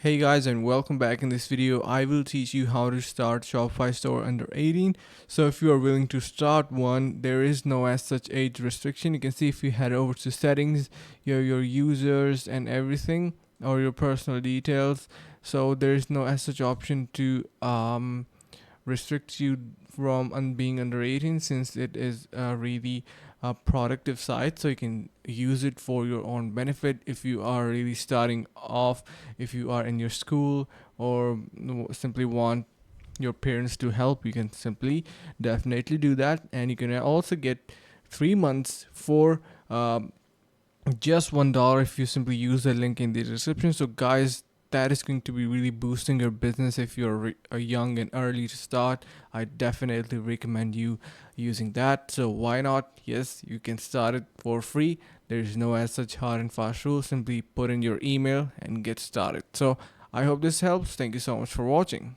Hey guys, and welcome back. In this video I will teach you how to start Shopify store under 18. So if you are willing to start one, there is no as such age restriction. You can see if you head over to settings, your users and everything, or your personal details. So there is no as such option to restricts you from being under 18, since it is a really productive site, so you can use it for your own benefit if you are really starting off, if you are in your school, or simply want your parents to help. You can simply definitely do that, and you can also get 3 months for just $1 if you simply use the link in the description. So guys, that is going to be really boosting your business. If you're young and early to start, I definitely recommend you using that. So why not? Yes, you can start it for free. There's no as such hard and fast rule. Simply put in your email and get started. So I hope this helps. Thank you so much for watching.